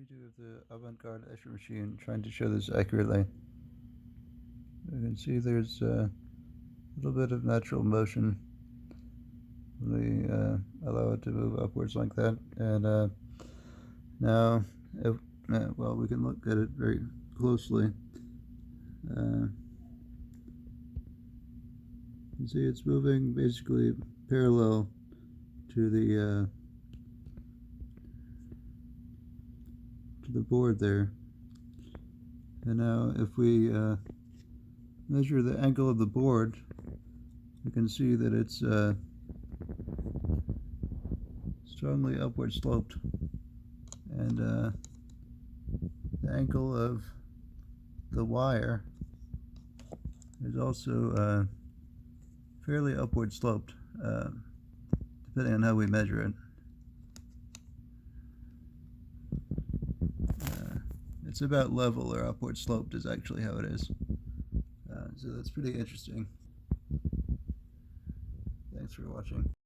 redo of the Avant-Garde Escher machine, trying to show this accurately. You can see there's a little bit of natural motion when we allow it to move upwards like that. And now, well, we can look at it very closely. You can see it's moving basically parallel to the board there. And now if we measure the angle of the board, you can see that it's strongly upward sloped, and the angle of the wire is also fairly upward sloped, depending on how we measure it. It's about level, or upward sloped is actually how it is. So that's pretty interesting. Thanks for watching.